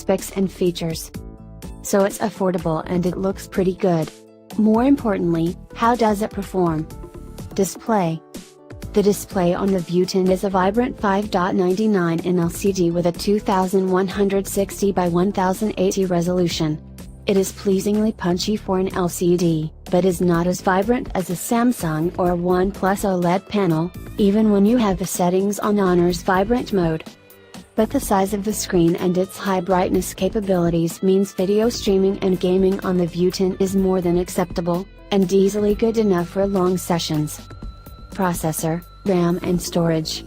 specs and features. So it's affordable and it looks pretty good. More importantly, how does it perform? Display. The display on the View 10 is a vibrant 5.99 in LCD with a 2160 by 1080 resolution. It is pleasingly punchy for an LCD, but is not as vibrant as a Samsung or a OnePlus OLED panel, even when you have the settings on Honor's vibrant mode. But the size of the screen and its high brightness capabilities means video streaming and gaming on the View 10 is more than acceptable, and easily good enough for long sessions. Processor, RAM and storage.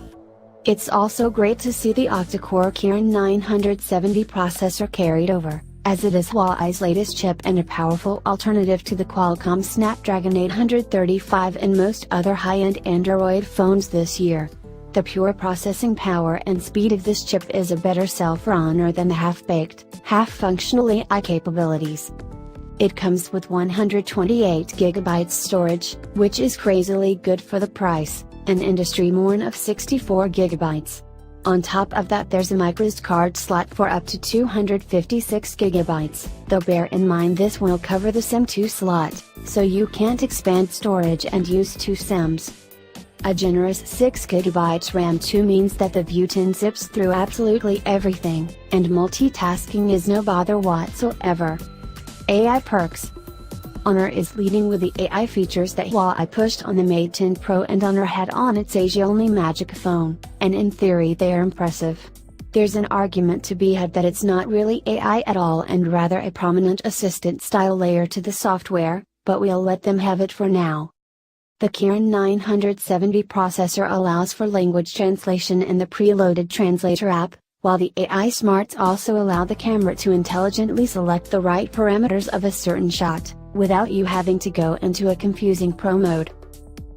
It's also great to see the octa-core Kirin 970 processor carried over, as it is Huawei's latest chip and a powerful alternative to the Qualcomm Snapdragon 835 and most other high-end Android phones this year. The pure processing power and speed of this chip is a better sell for Honor than the half-baked, half-functional AI capabilities. It comes with 128GB storage, which is crazily good for the price, an industry norm of 64GB. On top of that there's a microSD card slot for up to 256GB, though bear in mind this will cover the SIM2 slot, so you can't expand storage and use two SIMs. A generous 6GB RAM too means that the View 10 zips through absolutely everything, and multitasking is no bother whatsoever. AI perks. Honor is leading with the AI features that Huawei pushed on the Mate 10 Pro and Honor had on its Asia-only Magic phone, and in theory they are impressive. There's an argument to be had that it's not really AI at all and rather a prominent assistant-style layer to the software, but we'll let them have it for now. The Kirin 970 processor allows for language translation in the preloaded translator app, while the AI smarts also allow the camera to intelligently select the right parameters of a certain shot, without you having to go into a confusing pro mode.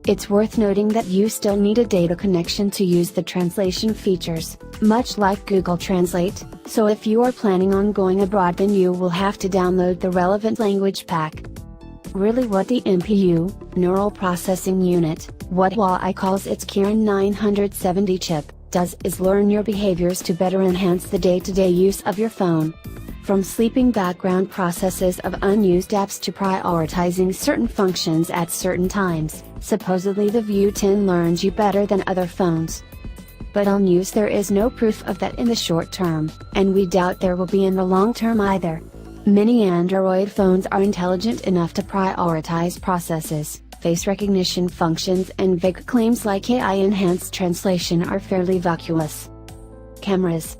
It's worth noting that you still need a data connection to use the translation features, much like Google Translate, so if you are planning on going abroad then you will have to download the relevant language pack. Really what the NPU, Neural Processing Unit, what Huawei calls its Kirin 970 chip, does is learn your behaviors to better enhance the day-to-day use of your phone. From sleeping background processes of unused apps to prioritizing certain functions at certain times, supposedly the View 10 learns you better than other phones. But on use there is no proof of that in the short term, and we doubt there will be in the long term either. Many Android phones are intelligent enough to prioritize processes, face recognition functions, and vague claims like AI-enhanced translation are fairly vacuous. Cameras.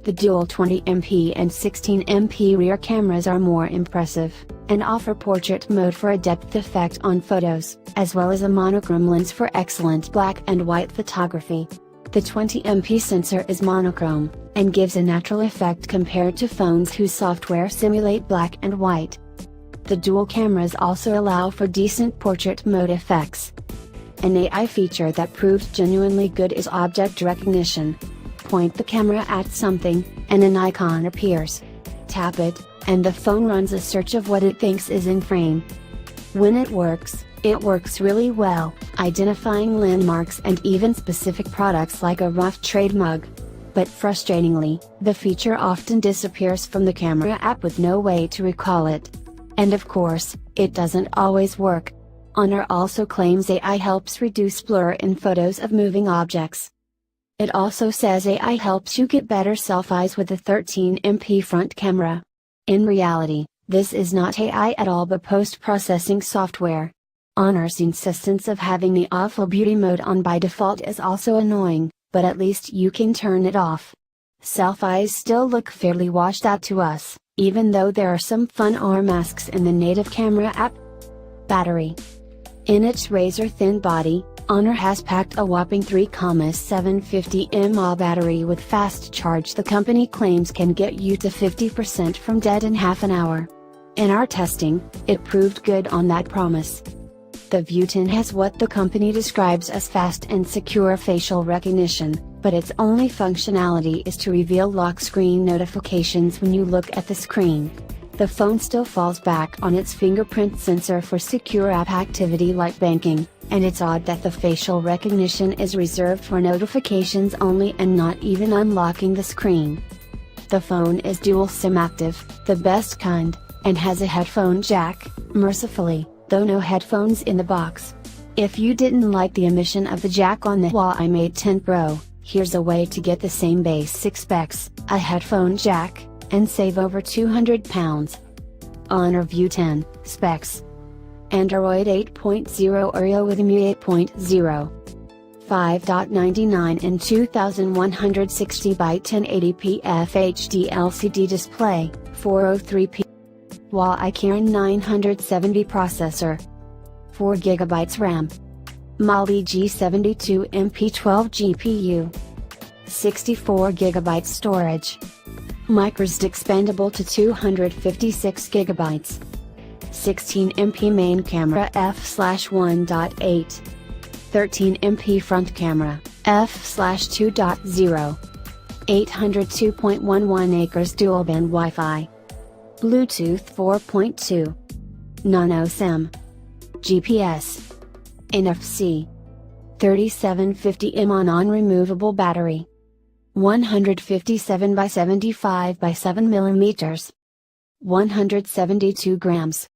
The dual 20MP and 16MP rear cameras are more impressive, and offer portrait mode for a depth effect on photos, as well as a monochrome lens for excellent black and white photography. The 20MP sensor is monochrome, and gives a natural effect compared to phones whose software simulate black and white. The dual cameras also allow for decent portrait mode effects. An AI feature that proved genuinely good is object recognition. Point the camera at something, and an icon appears. Tap it, and the phone runs a search of what it thinks is in frame. When it works really well, identifying landmarks and even specific products like a rough trade mug. But frustratingly, the feature often disappears from the camera app with no way to recall it. And of course, it doesn't always work. Honor also claims AI helps reduce blur in photos of moving objects. It also says AI helps you get better selfies with a 13MP front camera. In reality, this is not AI at all but post-processing software. Honor's insistence of having the awful beauty mode on by default is also annoying, but at least you can turn it off. Selfies still look fairly washed out to us, even though there are some fun AR masks in the native camera app. Battery. In its razor-thin body, Honor has packed a whopping 3,750 mAh battery with fast charge the company claims can get you to 50% from dead in half an hour. In our testing, it proved good on that promise. The View 10 has what the company describes as fast and secure facial recognition, but its only functionality is to reveal lock screen notifications when you look at the screen. The phone still falls back on its fingerprint sensor for secure app activity like banking, and it's odd that the facial recognition is reserved for notifications only and not even unlocking the screen. The phone is dual SIM active, the best kind, and has a headphone jack, mercifully, though no headphones in the box. If you didn't like the omission of the jack on the Huawei Mate 10 Pro, here's a way to get the same basic specs, a headphone jack, and save over £200. Honor View 10, specs. Android 8.0 Oreo with EMUI 8.0. 5.99 in 2160 by 1080p FHD LCD display, 403p. Huawei Kirin 970 processor. 4GB RAM. Mali G72MP 12 GPU. 64GB storage. MicroSD expandable to 256GB. 16MP main camera f/1.8. 13MP front camera, f/2.0. 802.11 acres dual band Wi-Fi. Bluetooth 4.2. Nano SIM. GPS. NFC. 3750 mAh non-removable battery. 157 by 75 by 7 mm. 172 grams.